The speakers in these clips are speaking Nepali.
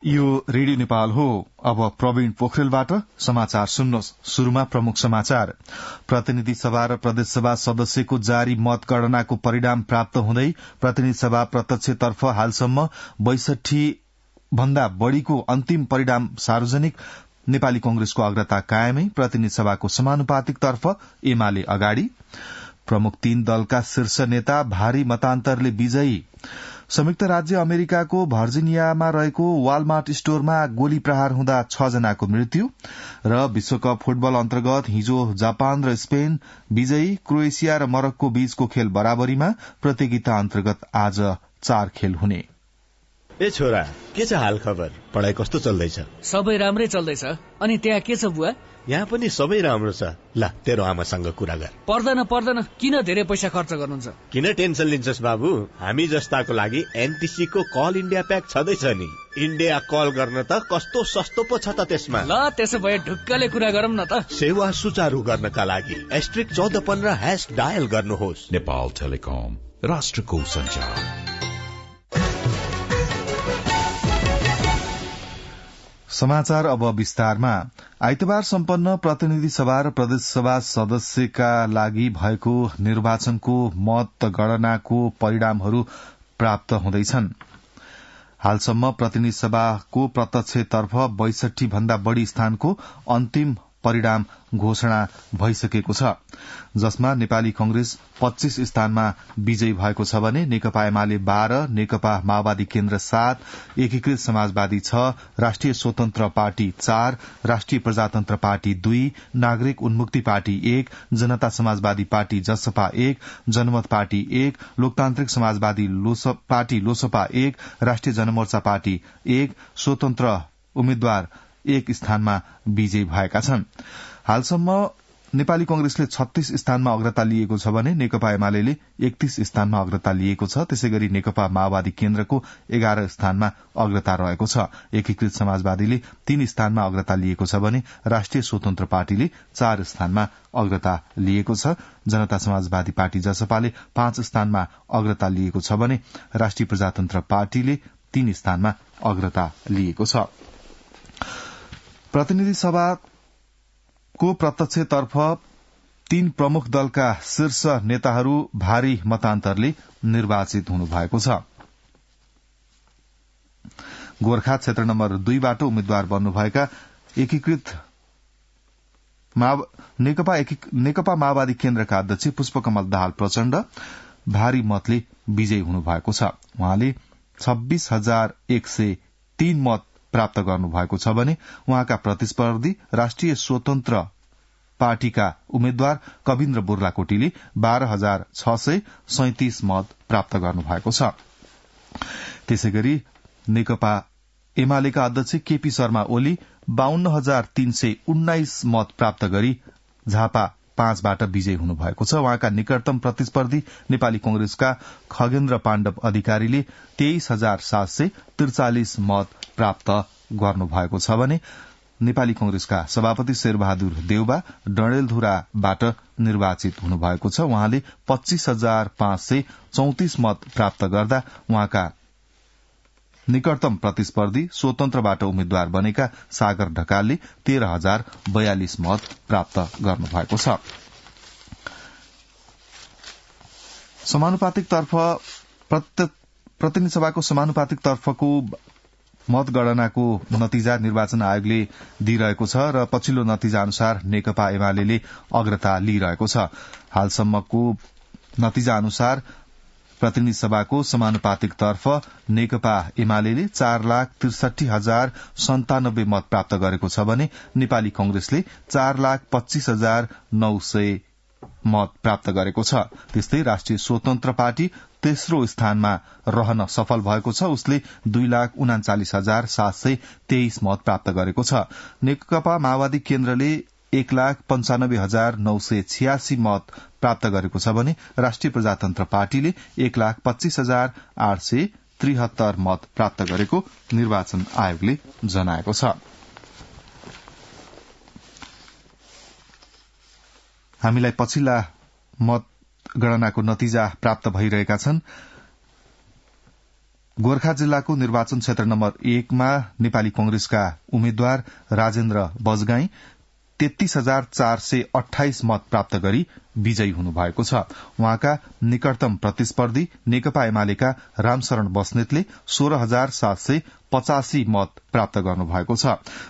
यो रेडियो नेपाल हो। अब प्रवीण पोखरेलबाट समाचार सुन्नुहोस्। शुरूमा प्रमुख समाचार। प्रतिनिधि सभा र प्रदेशसभा सदस्यको जारी मतगणनाको परिणाम प्राप्त हुँदै प्रतिनिधि सभा प्रत्यक्षतर्फ हालसम्म 62 भन्दा बढ़ीको अन्तिम परिणाम सार्वजनिक। नेपाली कंग्रेसको अग्रता कायमै। प्रतिनिधि सभाको समानुपातिकतर्फ एमाले अगाडि। प्रमुख 3 दलका शीर्ष नेता भारी मतान्तरले विजयी। संयुक्त राज्य अमेरिकाको भर्जिनियामा रहेको वालमार्ट स्टोरमा गोली प्रहार हुँदा 6 जनाको मृत्यु। र विश्वकप फुटबल अन्तर्गत हिजो जापान र स्पेन विजयी। क्रोएसिया र मरक्को बीचको खेल बराबरीमा। प्रतियोगिता अन्तर्गत आज 4 खेल हुने। ए छोरा, के छ हाल खबर? पढाइ कस्तो चल्दैछ? सबै राम्रै चल्दैछ। अनि त्यहाँ के छ बुवा? यहाँ पनि सबै राम्रो छ। ल, तेरो आमासँग कुरा गर। पर्दैन, किन धेरै पैसा खर्च गर्नुहुन्छ? किन टेन्सन लिन्छस् बाबु? हामी जस्ताको लागि एनटीसी को कल इन्डिया प्याक छँदैछ नि। इन्डिया कल गर्न त कस्तो सस्तो पो छ त त्यसमा। ल, त्यसो भए ढुक्कले कुरा गरौँ न त। सेवा सुचारू गर्नका लागि *1415# डायल गर्नुहोस्। नेपाल टेलिकम, राष्ट्रको सञ्चार। समाचार अब विस्तारमा। आइतबार सम्पन्न प्रतिनिधि सभा र प्रदेशसभा सदस्यका लागि भएको निर्वाचनको मतगणनाको परिणामहरू प्राप्त हुँदैछन्। हालसम्म प्रतिनिधि सभाको प्रत्यक्षतर्फ 62 भन्दा बढ़ी स्थानको अन्तिम परिणाम घोषणा भइसकेको छ, जसमा नेपाली कंग्रेस 25 स्थानमा विजयी भएको छ भने नेकपा एमाले 12, नेकपा माओवादी केन्द्र 7, एकीकृत समाजवादी 6, राष्ट्रिय स्वतन्त्र पार्टी 4, राष्ट्रिय प्रजातन्त्र पार्टी 2, नागरिक उन्मुक्ति पार्टी 1, जनता समाजवादी पार्टी जसपा 1, जनमत पार्टी 1, लोकतान्त्रिक समाजवादी पार्टी लोसपा 1, राष्ट्रिय जनमोर्चा पार्टी 1, स्वतन्त्र उम्मेद्वार 1 स्थानमा विजयी भएका छन्। हालसम्म नेपाली कंग्रेसले 36 स्थानमा अग्रता लिएको छ भने नेकपा एमाले 31 स्थानमा अग्रता लिएको छ। त्यसैगरी नेकपा माओवादी केन्द्रको 11 स्थानमा अग्रता रहेको छ। एकीकृत समाजवादीले 3 स्थानमा अग्रता लिएको छ भने राष्ट्रिय स्वतन्त्र पार्टीले 4 स्थानमा अग्रता लिएको छ। जनता समाजवादी पार्टी जसपाले 5 स्थानमा अग्रता लिएको छ भने राष्ट्रिय प्रजातन्त्र पार्टीले 3 स्थानमा अग्रता लिएको छ। प्रतिनिधि सभाको प्रत्यक्षतर्फ 3 प्रमुख दलका शीर्ष नेताहरू भारी मतान्तरले निर्वाचित हुनुभएको छ। गोर्खा क्षेत्र नम्बर 2 बाट उम्मेद्वार बन्नुभएका नेकपा माओवादी केन्द्रका अध्यक्ष पुष्पकमल दाहाल प्रचण्ड भारी मतले विजयी हुनुभएको छ। उहाँले 26,103 मत प्राप्त गर्नुभएको छ भने उहाँका प्रतिस्पर्धी राष्ट्रिय स्वतन्त्र पार्टीका उम्मेद्वार कविन्द्र बुर्लाकोटीले 12,637 मत प्राप्त गर्नुभएको छ। त्यसैगरी नेकपा एमालेका अध्यक्ष केपी शर्मा ओली 52,319 मत प्राप्त गरी झापा 5 बाट विजयी हुनुभएको छ। उहाँका निकटतम प्रतिस्पर्धी नेपाली कंग्रेसका खगेन्द्र पाण्डव अधिकारीले 23,743 मत प्राप्त गर्नुभएको छ भने नेपाली कंग्रेसका सभापति शेरबहादुर देउबा डडेलधुराबाट निर्वाचित हुनुभएको छ। उहाँले 25,534 मत प्राप्त गर्दा उहाँका निकटतम प्रतिस्पर्धी स्वतन्त्रबाट उम्मेद्वार बनेका सागर ढकालले 13,042 मत प्राप्त गर्नुभएको छ। समानुपातिकतर्फ प्रतिनिधि सभाको समानुपातिकतर्फको मतगणनाको नतिजा निर्वाचन आयोगले दिइरहेको छ र पछिल्लो नतिजा अनुसार नेकपा एमाले अग्रता लिइरहेको छ। हालसम्मको नतिजा अनुसार प्रतिनिधि सभाको समानुपातिकतर्फ नेकपा एमाले 4,63,097 मत प्राप्त गरेको छ भने नेपाली कंग्रेसले 4,25,900 मत प्राप्त गरेको छ। त्यस्तै राष्ट्रिय स्वतन्त्र पार्टी तेस्रो स्थानमा रहन सफल भएको छ। उसले 2,39,723 मत प्राप्त गरेको छ। नेकपा माओवादी केन्द्रले 1,95,986 मत प्राप्त गरेको छ भने राष्ट्रिय प्रजातन्त्र पार्टीले 1,25,873 मत प्राप्त गरेको निर्वाचन आयोगले जनाएको छ। हामीलाई पछिल्ला मतगणनाको नतिजा प्राप्त भइरहेका छन्। गोर्खा जिल्लाको निर्वाचन क्षेत्र नम्बर 1 मा नेपाली कंग्रेसका उम्मेद्वार राजेन्द्र बजगाई 33,428 मत प्राप्त गरी विजयी हुनुभएको छ। उहाँका निकटतम प्रतिस्पर्धी नेकपा एमालेका रामशरण बस्नेतले 16,785 मत प्राप्त गर्नुभएको छ।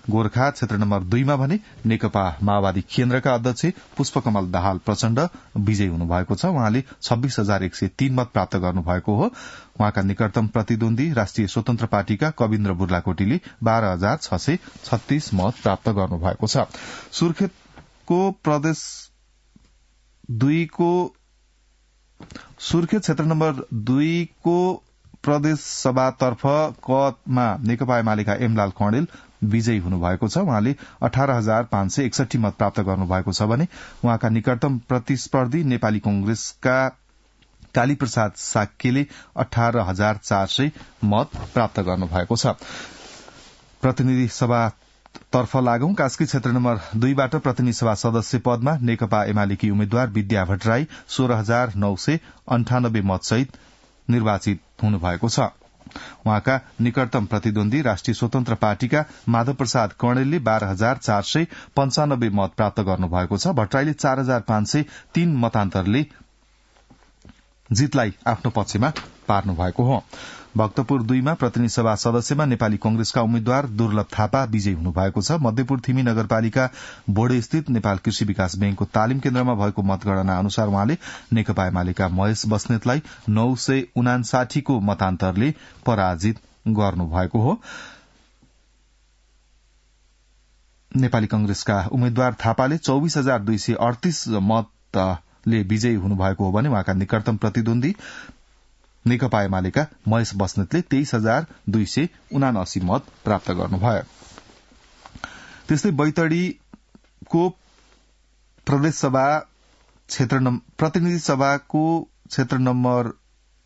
गोर्खा क्षेत्र नम्बर 2 मा भने नेकपा माओवादी केन्द्रका अध्यक्ष पुष्पकमल दाहाल प्रचण्ड विजयी हुनुभएको छ। उहाँले 26,103 मत प्राप्त गर्नुभएको हो। उहाँका निकटतम प्रतिद्वन्दी राष्ट्रिय स्वतन्त्र पार्टीका कविन्द्र बुर्लाकोटीले 12,636 मत प्राप्त गर्नुभएको छ। सुर्खेत क्षेत्र नम्बर 2 को प्रदेश सभातर्फ कमा नेकपा एमालेका एमलाल कणेल विजयी हुनुभएको छ। उहाँले 18,561 मत प्राप्त गर्नुभएको छ भने उहाँका निकटतम प्रतिस्पर्धी नेपाली कंग्रेसका कालीप्रसाद साक्यले 18,400 मत प्राप्त गर्नुभएको छ। प्रतिनिधि सभा तर्फ लागौं। कास्की क्षेत्र नम्बर 2 बाट प्रतिनिधि सभा सदस्य पदमा नेकपा एमालेकी उम्मेद्वार विद्या भट्टराई 16,998 मतसहित निर्वाचित हुनुभएको छ। उहाँका निकटतम प्रतिद्वन्दी राष्ट्रिय स्वतन्त्र पार्टीका माधव प्रसाद कणेलले 12,495 मत प्राप्त गर्नुभएको छ। भट्टराईले 4,503 मतान्तरले जीतलाई आफ्नो पक्षमा पार्नु भएको हो। भक्तपुर 2 मा प्रतिनिधि सभा सदस्यमा नेपाली कंग्रेसका उम्मेद्वार दुर्लभ थापा विजयी हुनुभएको छ। मध्यपुर थिमी नगरपालिका बोर्डे स्थित नेपाल कृषि विकास बैंकको तालिम केन्द्रमा भएको मतगणना अनुसार उहाँले नेकपा एमालेका महेश बस्नेतलाई 959 को मतान्तरले पराजित गर्नुभएको हो। नेपाली कंग्रेसका उम्मेद्वार थापाले 24,238 मतले विजयी हुनुभएको हो भने उहाँका निकटतम प्रतिद्वन्दी नेकपा एमालेका महेश बस्नेतले 23,279 मत प्राप्त गर्नुभयो। त्यस्तै बैतडीको प्रतिनिधि सभाको क्षेत्र नम्बर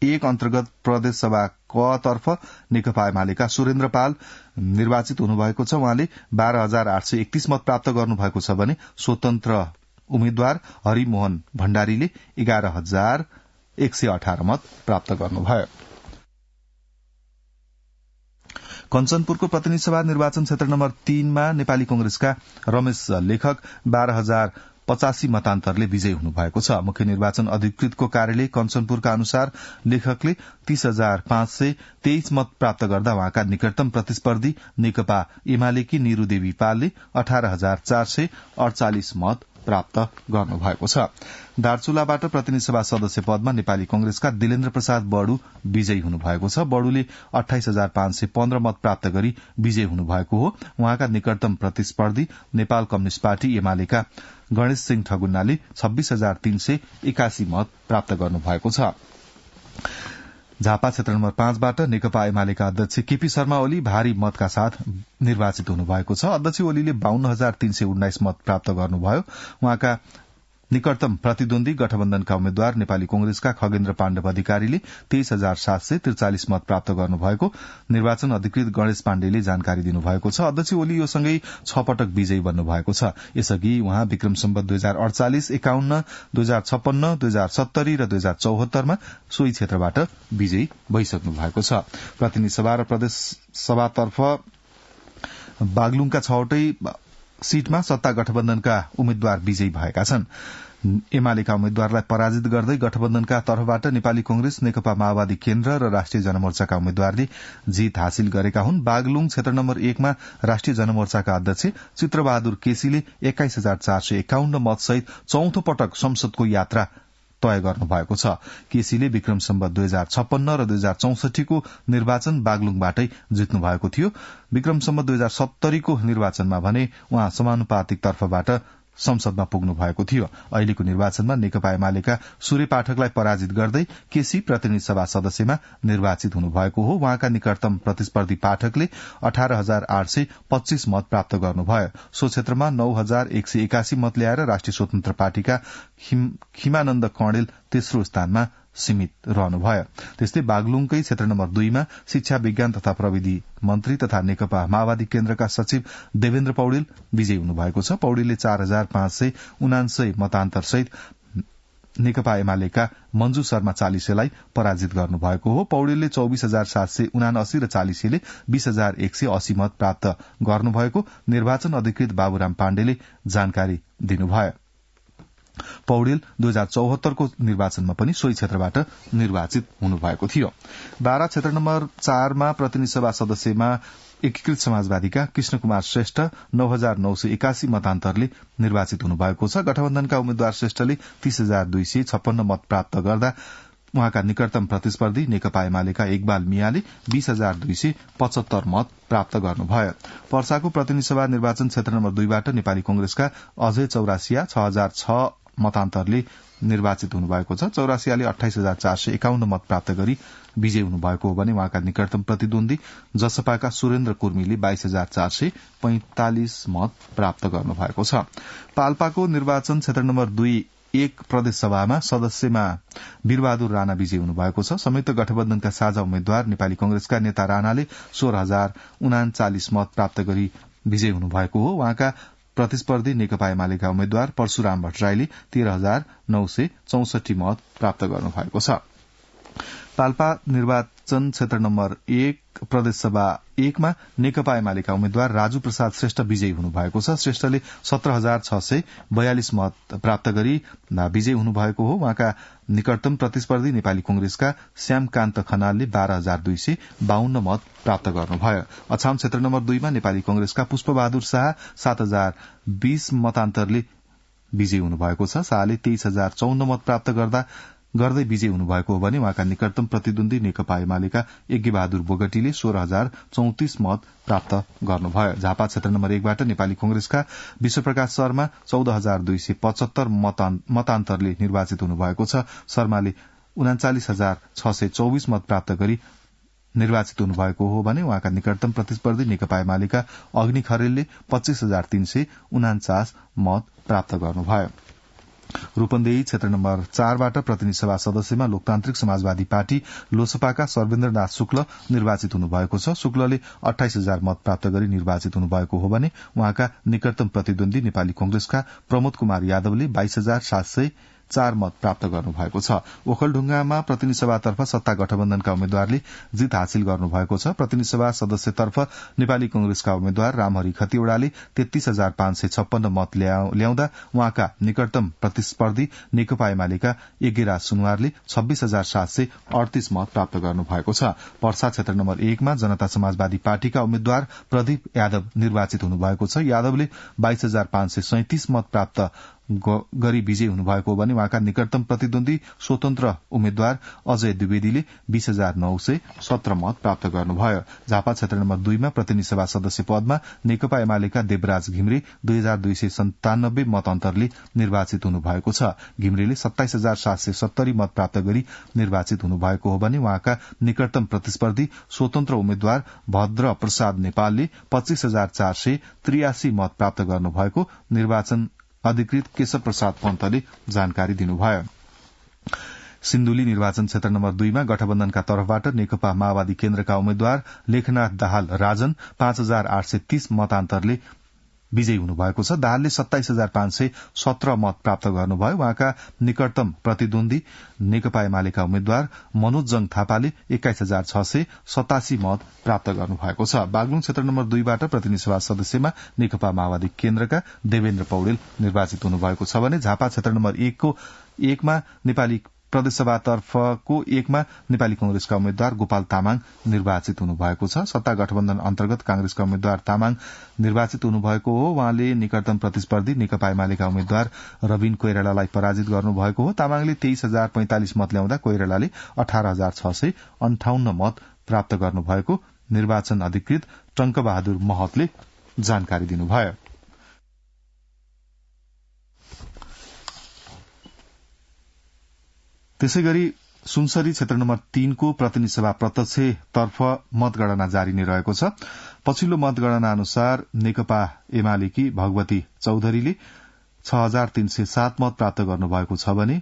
1 अन्तर्गत प्रदेश सभा क तर्फ नेकपा एमालेका सुरेन्द्र पाल निर्वाचित हुनुभएको छ। उहाँले 12,831 मत प्राप्त गर्नुभएको छ भने स्वतन्त्र उम्मेद्वार हरिमोहन भण्डारीले 11,118 मत प्राप्त गर्नुभयो। कञ्चनपुरको प्रतिनिधि सभा निर्वाचन क्षेत्र नम्बर 3 मा नेपाली कंग्रेसका रमेश लेखक 12,085 मतान्तरले विजयी हुनुभएको छ। मुख्य निर्वाचन अधिकृतको कार्यालय कञ्चनपुरका अनुसार लेखकले 30,523 मत प्राप्त गर्दा उहाँका निकटतम प्रतिस्पर्धी नेकपा एमालेकी निरूदेवी पालले 18,448 मत प्राप्त गर्नुभएको छ। दार्चुलाबाट प्रतिनिधि सभा सदस्य पदमा नेपाली कंग्रेसका दिलेन्द्र प्रसाद बडु विजयी हुनुभएको छ। बडुले 28,515 मत प्राप्त गरी विजयी हुनुभएको हो। उहाँका निकटतम प्रतिस्पर्धी नेपाल कम्युनिष्ट पार्टी एमालेका गणेश सिंह ठगुन्नाले 26,381 मत प्राप्त गर्नुभएको छ। झापा क्षेत्र नम्बर 5 बाट नेकपा एमालेका अध्यक्ष केपी शर्मा ओली भारी मतका साथ निर्वाचित हुनुभएको छ। अध्यक्ष ओलीले 52,319 मत प्राप्त गर्नुभयो। उहाँका निकटतम प्रतिद्वन्दी गठबन्धनका उम्मेद्वार नेपाली कंग्रेसका खगेन्द्र पाण्डव अधिकारीले 23,743 मत प्राप्त गर्नुभएको निर्वाचन अधिकृत गणेश पाण्डेले जानकारी दिनुभएको छ। अध्यक्ष ओली यो सँगै 6 पटक विजयी बन्नुभएको छ। यसअघि उहाँ विक्रम सम्वत 2048, 51, 2056, 2070 र 2074 मा सोही क्षेत्रबाट विजयी भइसक्नु भएको छ। प्रतिनिधि सभा र प्रदेश सभातर्फ बागलुङका 6वटै सीटमा सत्ता गठबन्धनका उम्मेद्वार विजयी भएका छन्। एमालेका उम्मेद्वारलाई पराजित गर्दै गठबन्धनका तर्फबाट नेपाली कंग्रेस, नेकपा माओवादी केन्द्र र राष्ट्रिय जनमोर्चाका उम्मेद्वारले जीत हासिल गरेका हुन्। बागलुङ क्षेत्र नम्बर 1 मा राष्ट्रिय जनमोर्चाका अध्यक्ष चित्रबहादुर केसीले 21,451 मतसहित चौथो पटक संसदको यात्रा तय गर्नुभएको छ। केसीले विक्रम सम्वत 2056 र 2064 को निर्वाचन बागलुङबाटै जित्नु भएको थियो। विक्रम सम्वत 2070 को निर्वाचनमा भने उहाँ समानुपातिक तर्फबाट संसदमा पुग्नु भएको थियो। अहिलेको निर्वाचनमा नेकपा एमालेका सूर्य पाठकलाई पराजित गर्दै केसी प्रतिनिधि सभा सदस्यमा निर्वाचित हुनुभएको हो। उहाँका निकटतम प्रतिस्पर्धी पाठकले 18,825 मत प्राप्त गर्नुभयो। सो क्षेत्रमा 9,181 मत ल्याएर राष्ट्रिय स्वतन्त्र पार्टीका खिमानन्द कणेल तेस्रो स्थानमा सीमित रहनुभयो। त्यस्तै बागलुङकै क्षेत्र नम्बर 2 मा शिक्षा विज्ञान तथा प्रविधि मन्त्री तथा नेकपा माओवादी केन्द्रका सचिव देवेन्द्र पौडेल विजयी हुनुभएको छ। पौडेलले 4,579 मतान्तरसहित नेकपा एमालेका मञ्जु शर्मा चालिसेलाई पराजित गर्नुभएको हो। पौडेलले 24,779 र चालिसेले 20,180 मत प्राप्त गर्नुभएको निर्वाचन अधिकृत बाबुराम पाण्डेले जानकारी दिनुभयो। पौडेल 2074 को निर्वाचनमा पनि सोही क्षेत्रबाट निर्वाचित हुनुभएको थियो। बारा क्षेत्र नम्बर 4 मा प्रतिनिधि सभा सदस्यमा एकीकृत समाजवादीका कृष्ण कुमार श्रेष्ठ 9,981 मतान्तरले निर्वाचित हुनुभएको छ। गठबन्धनका उम्मेद्वार श्रेष्ठले 30,256 मत प्राप्त गर्दा उहाँका निकटतम प्रतिस्पर्धी नेकपा एमालेका इकबाल मियाले 20,275 मत प्राप्त गर्नुभयो। पर्साको प्रतिनिधि सभा निर्वाचन क्षेत्र नम्बर 2 बाट नेपाली कंग्रेसका अजय चौरासिया 6,006 मतान्तरले निर्वाचित हुनुभएको छ। चौरासियाले 28,451 मत प्राप्त गरी विजयी हुनुभएको हो भने उहाँका निकटतम प्रतिद्वन्दी जसपाका सुरेन्द्र कुर्मीले 22,445 मत प्राप्त गर्नुभएको छ। पाल्पाको निर्वाचन क्षेत्र नम्बर 2 एक प्रदेश सभामा सदस्यमा वीरबहादुर राणा विजयी हुनुभएको छ। संयुक्त गठबन्धनका साझा उम्मेद्वार नेपाली कंग्रेसका नेता राणाले 16,039 मत प्राप्त गरी विजयी हुनुभएको हो। उहाँका प्रतिस्पर्धी नेकपा एमालेका उम्मेद्वार परशुराम भट्टराईले 13,964 मत प्राप्त गर्नुभएको छ। पाल्पा निर्वाचन क्षेत्र नम्बर 1 प्रदेशसभा 1 मा नेकपा एमालेका उम्मेद्वार राजु प्रसाद श्रेष्ठ विजयी हुनुभएको छ। श्रेष्ठले 17,642 मत प्राप्त गरी विजयी हुनुभएको हो। उहाँका निकटतम प्रतिस्पर्धी नेपाली कंग्रेसका श्यामकान्त खनालले 12,252 मत प्राप्त गर्नुभयो। अछाम क्षेत्र नम्बर 2 मा नेपाली कंग्रेसका पुष्पबहादुर शाह 7,020 मतान्तरले विजयी हुनुभएको छ। शाहले 23,054 मत प्राप्त गर्दै विजयी हुनुभएको हो भने उहाँका निकटतम प्रतिद्वन्दी नेकपा एमालेका यज्ञबहादुर बोगटीले 16,034 मत प्राप्त गर्नुभयो। झापा क्षेत्र नम्बर 1 बाट नेपाली कंग्रेसका विश्वप्रकाश शर्मा 14,275 मतान्तरले निर्वाचित हुनुभएको छ। शर्माले 39,624 मत प्राप्त गरी निर्वाचित हुनुभएको हो भने उहाँका निकटतम प्रतिस्पर्धी नेकपा एमालेका अग्नि खरेलले 25,349 मत प्राप्त गर्नुभयो। रूपन्देही क्षेत्र नम्बर 4 बाट प्रतिनिधि सभा सदस्यमा लोकतान्त्रिक समाजवादी पार्टी लोसपाका सर्वेन्द्रनाथ शुक्ल निर्वाचित हुनुभएको छ। शुक्लले 28,000 मत प्राप्त गरी निर्वाचित हुनुभएको हो भने उहाँका निकटतम प्रतिद्वन्दी नेपाली कंग्रेसका प्रमोद कुमार यादवले 22,704 मत प्राप्त गर्नुभएको छ। ओखलढुंगामा प्रतिनिधि सभातर्फ सत्ता गठबन्धनका उम्मेद्वारले जित हासिल गर्नुभएको छ। प्रतिनिधि सभा सदस्यतर्फ नेपाली कंग्रेसका उम्मेद्वार रामहरि खतिवड़ाले 33,556 मत ल्याउँदा उहाँका निकटतम प्रतिस्पर्धी नेकपा एमालेका यज्ञराज सुनवारले 26,738 मत प्राप्त गर्नुभएको छ। पर्सा क्षेत्र नम्बर 1 मा जनता समाजवादी पार्टीका उम्मेद्वार प्रदीप यादव निर्वाचित हुनुभएको छ। यादवले 22,537 मत प्राप्त गरी विजयी हुनुभएको हो भने उहाँका निकटतम प्रतिद्वन्दी स्वतन्त्र उम्मेद्वार अजय द्विवेदीले 20,917 मत प्राप्त गर्नुभयो। झापा क्षेत्र नम्बर 2 मा प्रतिनिधि सभा सदस्य पदमा नेकपा एमालेका देवराज घिम्रे 2,297 मत अन्तरले निर्वाचित हुनुभएको छ। घिम्रेले 27,770 मत प्राप्त गरी निर्वाचित हुनुभएको हो भने उहाँका निकटतम प्रतिस्पर्धी स्वतन्त्र उम्मेद्वार भद्र प्रसाद नेपालले 25,483 मत प्राप्त गर्नुभएको निर्वाचन अधिकृत केशव प्रसाद पन्तले जानकारी दिनुभयो। सिन्धुली निर्वाचन क्षेत्र नम्बर 2 मा गठबन्धनका तर्फबाट नेकपा माओवादी केन्द्रका उम्मेद्वार लेखनाथ दाहाल राजन 5,830 मतान्तरले विजयी हुनुभएको छ। दाहालले 27,517 मत प्राप्त गर्नुभयो। उहाँका निकटतम प्रतिद्वन्दी नेकपा एमालेका उम्मेद्वार मनोज जङ थापाले 21,687 मत प्राप्त गर्नुभएको छ। बागलुङ क्षेत्र नम्बर 2 बाट प्रतिनिधि सभा सदस्यमा नेकपा माओवादी केन्द्रका देवेन्द्र पौडेल निर्वाचित हुनुभएको छ भने झापा क्षेत्र नम्बर 1 मा नेपाली प्रदेशसभातर्फको 1 मा नेपाली कंग्रेसका उम्मेद्वार गोपाल तामाङ निर्वाचित हुनुभएको छ। सत्ता गठबन्धन अन्तर्गत कांग्रेसका उम्मेद्वार तामाङ निर्वाचित हुनुभएको हो। उहाँले निकटतम प्रतिस्पर्धी नेकपा एमालेका उम्मेद्वार रविन कोइरालालाई पराजित गर्नुभएको हो। तामाङले 23,045 मत ल्याउँदा कोइरालाले 18,658 मत प्राप्त गर्नुभएको निर्वाचन अधिकृत टंकबहादुर महतले जानकारी दिनुभयो। त्यसैगरी सुनसरी क्षेत्र नम्बर 3 को प्रतिनिधि सभा प्रत्यक्षतर्फ मतगणना जारी नै रहेको छ। पछिल्लो मतगणना अनुसार नेकपा एमालेकी भगवती चौधरीले 6,307 मत प्राप्त गर्नुभएको छ भने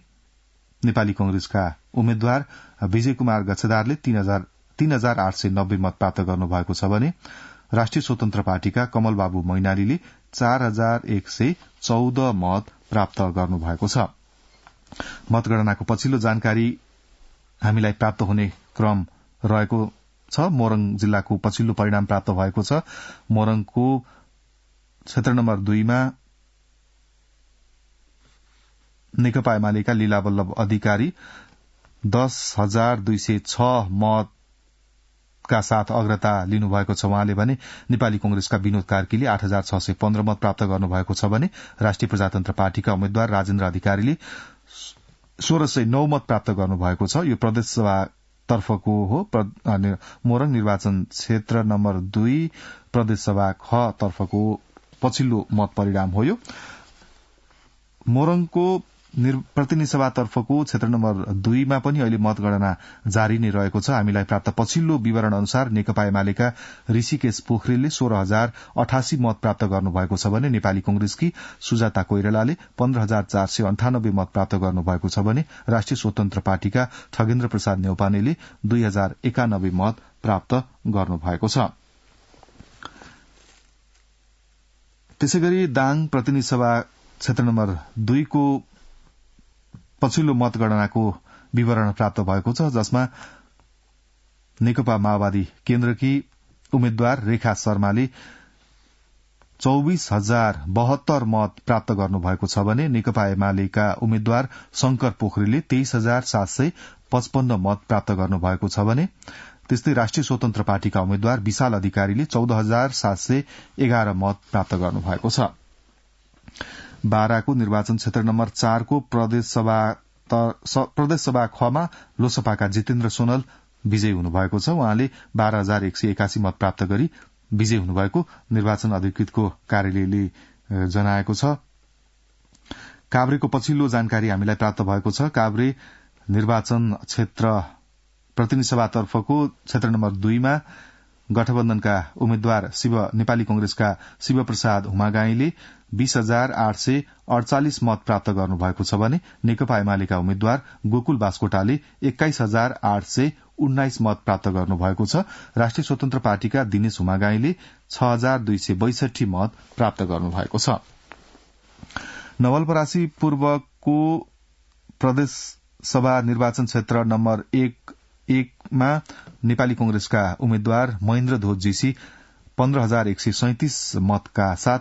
नेपाली कंग्रेसका उम्मेद्वार विजय कुमार गच्छेदारले 3,890 मत प्राप्त गर्नुभएको छ भने राष्ट्रिय स्वतन्त्र पार्टीका कमल बाबु मैनालीले 4,114 मत प्राप्त गर्नुभएको छ। मतगणनाको पछिल्लो जानकारी हामीलाई प्राप्त हुने क्रम रहेको छ। मोरङ जिल्लाको पछिल्लो परिणाम प्राप्त भएको छ। मोरङको क्षेत्र नम्बर 2 मा नेकपा एमालेका लीला वल्लभ अधिकारी 10,206 मतका साथ अग्रता लिनुभएको छ। उहाँले भने नेपाली कंग्रेसका विनोद कार्कीले 8,615 मत प्राप्त गर्नुभएको छ भने राष्ट्रिय प्रजातन्त्र पार्टीका उम्मेद्वार राजेन्द्र अधिकारीले 1,609 मत प्राप्त गर्नुभएको छ। यो प्रदेशसभा तर्फको हो। मोरङ निर्वाचन क्षेत्र नम्बर 2 प्रदेशसभा ख तर्फको पछिल्लो मत परिणाम हो। यो मोरङको प्रतिनिधि सभा तर्फको क्षेत्र नम्बर 2 मा पनि अहिले मतगणना जारी नै रहेको छ। हामीलाई प्राप्त पछिल्लो विवरण अनुसार नेकपा एमालेका ऋषिकेश पोखरेलले 16,088 मत प्राप्त गर्नुभएको छ भने नेपाली कंग्रेसकी सुजाता कोइरालाले 15,498 मत प्राप्त गर्नुभएको छ भने राष्ट्रिय स्वतन्त्र पार्टीका ठगेन्द्र प्रसाद न्यौपानेले 2,091 मत प्राप्त गर्नुभएको छ। त्यसैगरी दाङ प्रतिनिधि सभा क्षेत्र नम्बर 2 को पछिल्लो मतगणनाको विवरण प्राप्त भएको छ, जसमा नेकपा माओवादी केन्द्रकी उम्मेद्वार रेखा शर्माले 24,072 मत प्राप्त गर्नुभएको छ भने नेकपा एमालेका उम्मेद्वार शंकर पोखरेलले 23,755 मत प्राप्त गर्नुभएको छ भने त्यस्तै राष्ट्रिय स्वतन्त्र पार्टीका उम्मेद्वार विशाल अधिकारीले 14,711 मत प्राप्त गर्नुभएको छ। बाराको निर्वाचन क्षेत्र नम्बर 4 को प्रदेशसभा खमा लोसपाका जितेन्द्र सोनल विजयी हुनुभएको छ। उहाँले 12,181 मत प्राप्त गरी विजयी हुनुभएको निर्वाचन अधिकृतको कार्यालयले जनाएको छ। काभ्रेको पछिल्लो जानकारी हामीलाई प्राप्त भएको छ। काभ्रे निर्वाचन क्षेत्र प्रतिनिधि सभा तर्फको क्षेत्र नम्बर 2 मा गठबन्धनका उम्मेद्वार नेपाली कंग्रेसका शिवप्रसाद हुमागाईले 20,848 मत प्राप्त गर्नुभएको छ भने नेकपा एमालेका उम्मेद्वार गोकुल बास्कोटाले 21,819 मत प्राप्त गर्नुभएको छ। राष्ट्रिय स्वतन्त्र पार्टीका दिनेश हुमागाईले 6,262 मत प्राप्त गर्नुभएको छ। नवलपरासी पूर्वको प्रदेश सभा निर्वाचन क्षेत्र नम्बर 1 मा नेपाली कंग्रेसका उम्मेद्वार महेन्द्र धोतजीसी 15,137 मतका साथ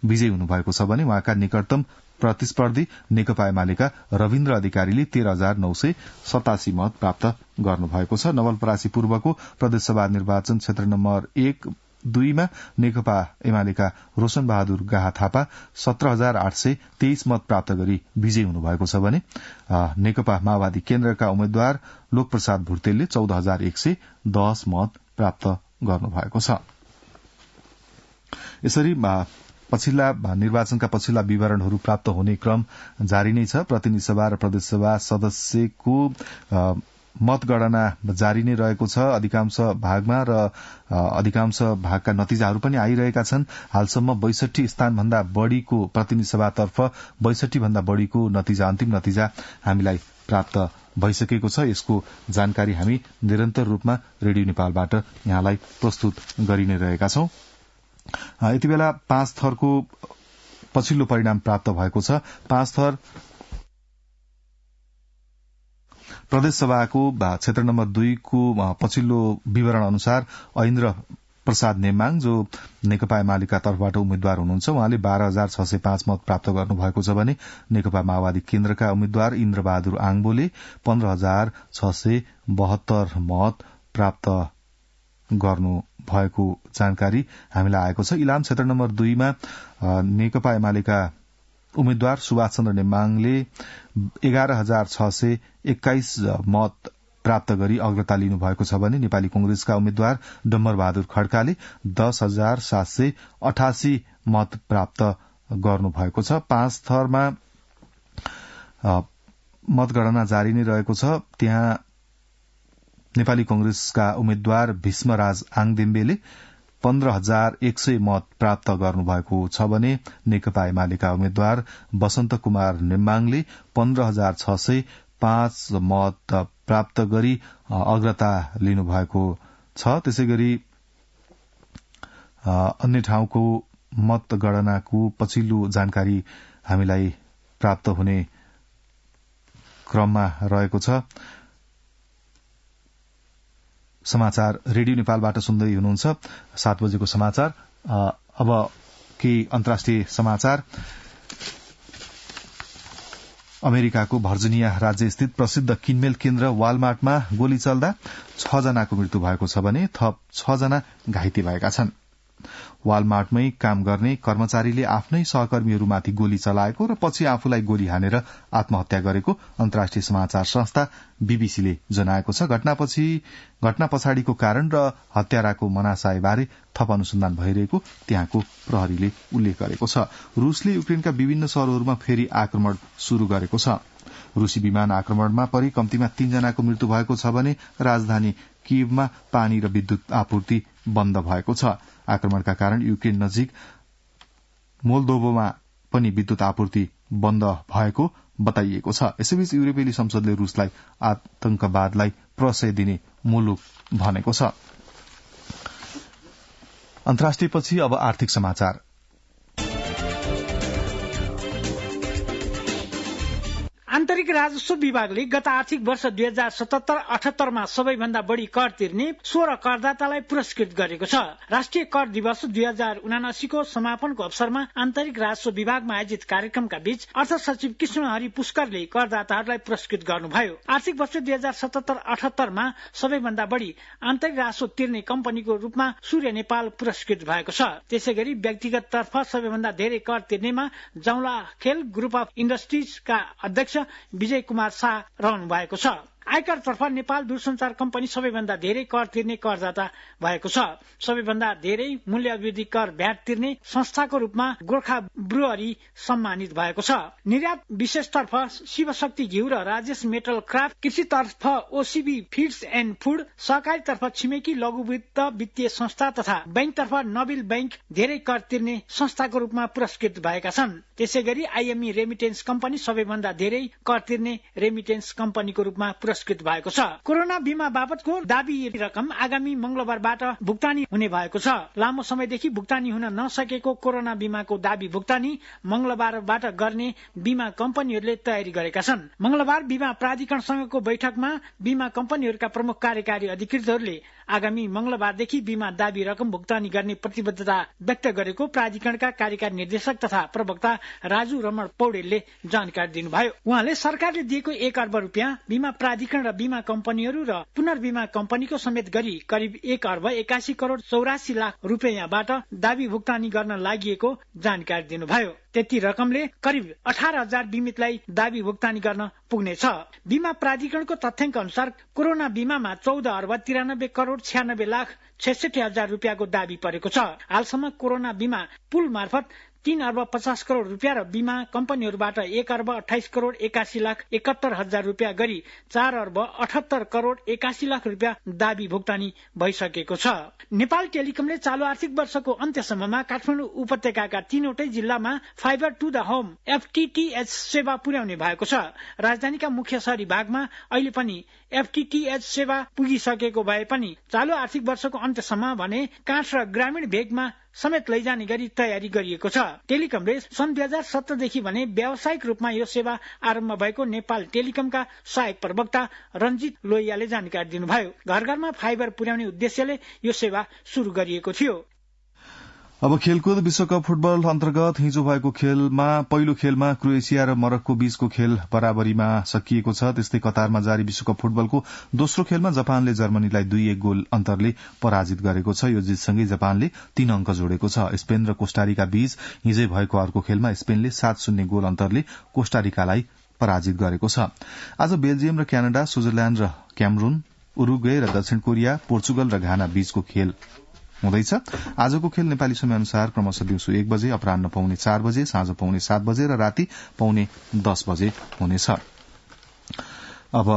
विजयी हुनुभएको छ भने उहाँका निकटतम प्रतिस्पर्धी नेकपा एमालेका रविन्द्र अधिकारीले 13,987 मत प्राप्त गर्नुभएको छ। नवलपरासी पूर्वको प्रदेशसभा निर्वाचन क्षेत्र नम्बर 1-2 मा नेकपा एमालेका रोशन बहादुर गाहा थापा 17,823 मत प्राप्त गरी विजयी हुनुभएको छ भने नेकपा माओवादी केन्द्रका उम्मेद्वार लोकप्रसाद भुर्तेलले 14,110 मत प्राप्त गर्नुभएको छ। यसरी पछिल्ला निर्वाचनका पछिल्ला विवरणहरू प्राप्त हुने क्रम जारी नै छ। प्रतिनिधि सभा र प्रदेशसभा सदस्यको मतगणना जारी नै रहेको छ अधिकांश भागमा र अधिकांश भागका नतिजाहरू पनि आइरहेका छन्। हालसम्म 62 स्थानभन्दा बढ़ीको प्रतिनिधि सभातर्फ 62 भन्दा बढ़ीको नतिजा अन्तिम नतिजा हामीलाई प्राप्त भइसकेको छ। यसको जानकारी हामी निरन्तर रूपमा रेडियो नेपालबाट यहाँलाई प्रस्तुत गरि नै रहेका छौं। यति बेला 5 थरको पछिल्लो परिणाम प्राप्त भएको छ। 5 थर प्रदेशसभाको क्षेत्र नम्बर 2 को पछिल्लो विवरण अनुसार ऐन्द्र प्रसाद नेमाङ जो नेकपा एमालेका तर्फबाट उम्मेद्वार हुनुहुन्छ, उहाँले 12,605 मत प्राप्त गर्नुभएको छ भने नेकपा माओवादी केन्द्रका उम्मेद्वार इन्द्रबहादुर आङबोले 15,672 मत प्राप्त गर्नु भएको जानकारी हामीलाई आएको छ। इलाम क्षेत्र नम्बर 2 मा नेकपा एमालेका उम्मेद्वार सुभाष चन्द्र नेमाङले 11,621 मत प्राप्त गरी अग्रता लिनु भएको छ भने नेपाली कंग्रेसका उम्मेद्वार डम्बर बहादुर खड्काले 10,788 मत प्राप्त गर्नु भएको छ। 5 थरमा मतगणना जारी नै रहेको छ। त्यहाँ नेपाली कंग्रेसका उम्मेद्वार भीष्मराज आङदेम्बेले 15,100 मत प्राप्त गर्नुभएको छ भने नेकपा एमालेका उम्मेद्वार वसन्त कुमार नेम्बाङले 15,605 मत प्राप्त गरी अग्रता लिनुभएको छ। त्यसैगरी अन्य ठाउँको मतगणनाको पछिल्लो जानकारी हामीलाई प्राप्त हुने क्रममा रहेको छ। समाचार रेडियो नेपालबाट सुन्दै हुनुहुन्छ 7 बजेको समाचार। अब केही अन्तर्राष्ट्रिय समाचार। अमेरिकाको भर्जिनिया राज्य स्थित प्रसिद्ध किनमेल केन्द्र वालमार्टमा गोली चल्दा 6 जनाको मृत्यु भएको छ भने थप 6 जना घाइते भएका छन्। वालमार्टमै काम गर्ने कर्मचारीले आफ्नै सहकर्मीहरूमाथि गोली चलाएको र पछि आफूलाई गोली हानेर आत्महत्या गरेको अन्तर्राष्ट्रिय समाचार संस्था बीबीसीले जनाएको छ। घटना पछाडिको कारण र हत्याराको मनासायबारे थप अनुसन्धान भइरहेको त्यहाँको प्रहरीले उल्लेख गरेको छ। रूसले युक्रेनका विभिन्न शहरहरूमा फेरि आक्रमण शुरू गरेको छ। रूसी विमान आक्रमणमा परि कम्तीमा 3 जनाको मृत्यु भएको छ भने राजधानी कियवमा पानी र विद्युत आपूर्ति बन्द भएको छ। आक्रमणका कारण युक्रेन नजिक मोल्दोभोमा पनि विद्युत आपूर्ति बन्द भएको बताइएको छ। यसैबीच युरोपेली संसदले रूसलाई आतंकवादलाई प्रश्रय दिने मुलुक भनेको छ। अन्तर्राष्ट्रियपछि अब आर्थिक समाचार। आन्तरिक राजस्व विभागले गत आर्थिक वर्ष 2077-78 सबैभन्दा बढ़ी कर तिर्ने 16 करदातालाई पुरस्कृत गरेको छ। राष्ट्रिय कर दिवस 2079 को समापनको अवसरमा आन्तरिक राजस्व विभागमा आयोजित कार्यक्रमका बीच अर्थ सचिव कृष्णहरि पुष्करले करदाताहरूलाई पुरस्कृत गर्नुभयो। आर्थिक वर्ष 2077-78 सबैभन्दा बढ़ी आन्तरिक राजस्व तिर्ने कम्पनीको रूपमा सूर्य नेपाल पुरस्कृत भएको छ। त्यसैगरी व्यक्तिगत तर्फ सबैभन्दा धेरै कर तिर्नेमा जाउला खेल ग्रुप अफ इन्डस्ट्रिजका अध्यक्ष विजय कुमार शाह रहनु भएको छ। आयकरतर्फ नेपाल दूरसञ्चार कम्पनी सबैभन्दा धेरै कर तिर्ने करदाता भएको छ। सबैभन्दा धेरै मूल्य अभिवृद्धि कर भ्याट तिर्ने संस्थाको रूपमा गोर्खा ब्रुअरी सम्मानित भएको छ। निर्यात विशेषतर्फ शिवशक्ति घिउ र राजेश मेटल क्राफ्ट, कृषितर्फ ओसीबी फिड्स एण्ड फूड, सहकारीतर्फ छिमेकी लघु वित्तीय संस्था तथा बैंकतर्फ नबिल बैंक धेरै कर तिर्ने संस्थाको रूपमा पुरस्कृत भएका छन्। त्यसैगरी आईएमई रेमिटेन्स कम्पनी सबैभन्दा धेरै कर तिर्ने रेमिटेन्स कम्पनीको रूपमा पुरस्कृत भएको छ। कोरोना बीमा बापतको दाबी रकम आगामी मंगलबारबाट भुक्तानी हुने भएको छ। लामो समयदेखि भुक्तानी हुन नसकेको कोरोना बीमाको दाबी भुक्तानी मंगलबारबाट गर्ने बीमा कम्पनीहरूले तयारी गरेका छन्। मंगलबार बीमा प्राधिकरणसँगको बैठकमा बीमा कम्पनीहरूका प्रमुख कार्यकारी अधिकृतहरूले आगामी मंगलबारदेखि बीमा दाबी रकम भुक्तानी गर्ने प्रतिबद्धता व्यक्त गरेको प्राधिकरणका कार्यकारी निर्देशक तथा प्रवक्ता राजु रमण पौडेलले जानकारी दिनुभयो। उहाँले सरकारले दिएको 1 अर्ब रुपियाँ बीमा प्राधिकरण र बीमा कम्पनीहरू र पुनर्बीमा कम्पनीको समेत गरी करिब 1 अर्ब 81 करोड़ 84 लाख रुपियाँबाट दाबी भुक्तानी गर्न लागि जानकारी दिनुभयो। त्यति रकमले करिब 18,000 बीमितलाई दाबी भुक्तानी गर्न पुग्नेछ। बीमा प्राधिकरणको तथ्याङ्क अनुसार कोरोना बीमामा 14 अर्ब 93 करोड़ 96 लाख 66 हजार रुपियाँको दाबी परेको छ। हालसम्म कोरोना बीमा पुल मार्फत 3 अर्ब 50 करोड़ रुपियाँ र बीमा कम्पनीहरूबाट 1 अर्ब 28 करोड़ 81 लाख 71 हजार रुपियाँ गरी 4 अर्ब 78 करोड़ 81 लाख रुपियाँ दाबी भुक्तानी भइसकेको छ। नेपाल टेलिकमले चालू आर्थिक वर्षको अन्त्यसम्ममा काठमाडौँ उपत्यकाका 3वटै जिल्लामा fiber to the home FTTH सेवा पुर्याउने भएको छ। राजधानीका मुख्य शहरी भागमा अहिले पनि FTTH सेवा पुगिसकेको भए पनि चालू आर्थिक वर्षको अन्त्यसम्म भने काठ र ग्रामीण भेगमा समेत लैजाने गरी तयारी गरिएको छ। टेलिकमले सन् 2017 देखि भने व्यावसायिक रूपमा यो सेवा आरम्भ भएको नेपाल टेलिकमका सहायक प्रवक्ता रञ्जित लोहियाले जानकारी दिनुभयो। घर घरमा फाइबर पुर्याउने उद्देश्यले यो सेवा शुरू गरिएको थियो। अब खेलकुद विश्वकप फुटबल अन्तर्गत हिजो भएको खेलमा पहिलो खेलमा क्रोएसिया र मोरक्को बीचको खेल बराबरीमा सकिएको छ। त्यस्तै कतारमा जारी विश्वकप फुटबलको दोस्रो खेलमा जापानले जर्मनीलाई 2-1 गोल अन्तरले पराजित गरेको छ। यो जितसँगै जापानले 3 अंक जोडेको छ। स्पेन र कोस्टारिका बीच हिजै भएको अर्को खेलमा स्पेनले 7-0 गोल अन्तरले कोस्टारिकालाई पराजित गरेको छ। आज बेल्जियम र क्यानाडा, स्विजरल्याण्ड र क्यामरून, उरुग्वे र दक्षिण कोरिया, पोर्चुगल र घाना बीचको खेल हुँदैछ। आजको खेल नेपाली समय अनुसार क्रमशः दिउँसो 1 बजे, अपराह्न 4:15 बजे, साँझ 7:15 बजे र राति 10:15 बजे हुनेछ। अब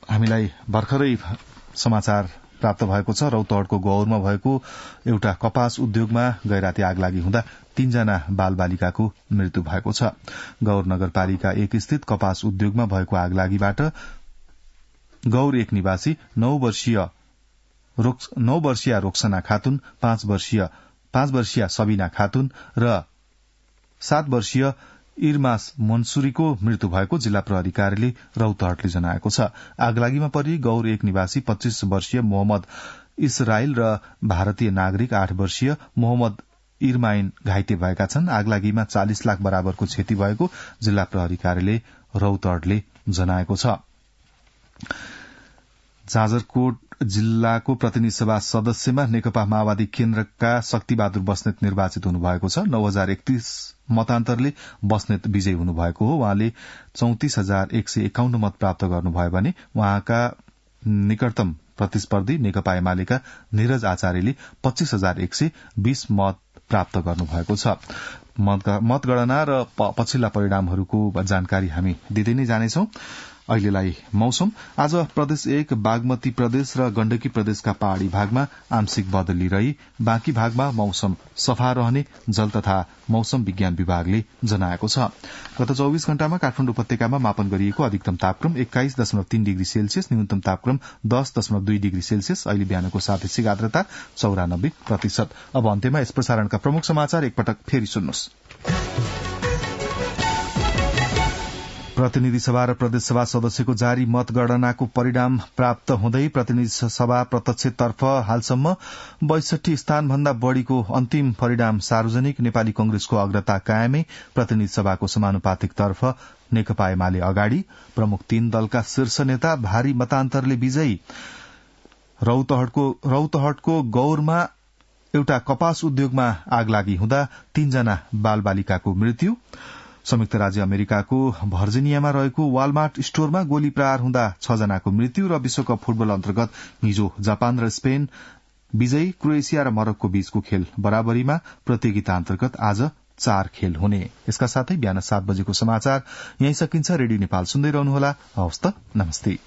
हामीलाई भर्खरै समाचार प्राप्त भएको छ। रौतहटको गौरमा भएको एउटा कपास उद्योगमा गैराती आगलागी हुँदा 3 जना बालबालिकाको मृत्यु भएको छ। गौर नगरपालिका 1 स्थित कपास उद्योगमा भएको आगलागीबाट गौर 1 निवासी 9 वर्षीय रोक्सना खातुन, 5 वर्षीय सबिना खातुन र 7 वर्षीय इरमास मन्सुरीको मृत्यु भएको जिल्ला प्रहरी कार्यालय रौतहटले जनाएको छ। आगलागीमा परि गौर 1 निवासी 25 वर्षीय मोहम्मद इसराइल र भारतीय नागरिक 8 वर्षीय मोहम्मद इरमाइन घाइते भएका छन्। आगलागीमा 40 लाख बराबरको क्षति भएको जिल्ला प्रहरी कार्यालय रौतहटले जनाएको छ। जाजरकोट जिल्लाको प्रतिनिधि सभा सदस्यमा नेकपा माओवादी केन्द्रका शक्तिबहादुर बस्नेत निर्वाचित हुनुभएको छ। 9031 मतान्तरले बस्नेत विजयी हुनुभएको हो। उहाँले 34,151 मत प्राप्त गर्नुभयो भने उहाँका निकटतम प्रतिस्पर्धी नेकपा एमालेका निरज आचार्यले 25,120 मत प्राप्त गर्नुभएको छ। मतगणना र पछिल्ला परिणामहरूको जानकारी हामी दिँदै नै जानेछौं। अहिलेलाई मौसम। आज प्रदेश 1 बागमती प्रदेश र गण्डकी प्रदेशका पहाड़ी भागमा आंशिक बदली रही बाँकी भागमा मौसम सफा रहने जल तथा मौसम विज्ञान विभागले जनाएको छ। गत 24 घण्टामा काठमाडौँ उपत्यकामा मापन गरिएको अधिकतम तापक्रम 21.3 डिग्री सेल्सियस, न्यूनतम तापक्रम 10.2 डिग्री सेल्सियस। अहिले बिहानको सापेक्षिक आर्द्रता 94%। अब अन्त्यमा यस प्रसारणका प्रमुख समाचार एकपटक फेरि सुन्नुहोस्। प्रतिनिधि सभा र प्रदेश सभा सदस्यको जारी मतगणनाको परिणाम प्राप्त हुँदै प्रतिनिधि सभा प्रत्यक्षतर्फ हालसम्म 62 स्थानभन्दा बढ़ीको अन्तिम परिणाम सार्वजनिक। नेपाली कंग्रेसको अग्रता कायमै, प्रतिनिधि सभाको समानुपातिक तर्फ नेकपा एमाले अगाडि। प्रमुख 3 दलका शीर्ष नेता भारी मतान्तरले विजयी। रौतहटको गौरमा एउटा कपास उद्योगमा आगलागी हुँदा 3 जना बालबालिकाको मृत्यु। संयुक्त राज्य अमेरिकाको भर्जिनियामा रहेको वालमार्ट स्टोरमा गोली प्रहार हुँदा 6 जनाको मृत्यु। र विश्वकप फुटबल अन्तर्गत हिजो जापान र स्पेन विजयी। क्रोएसिया र मोरक्को बीचको खेल बराबरीमा। प्रतियोगिता अन्तर्गत आज 4 खेल हुने। यसका साथै बिहान 7 बजेको समाचार यही सकिन्छ। रेडियो नेपाल सुन्दै रहनुहोला। हवस् त, नमस्ते।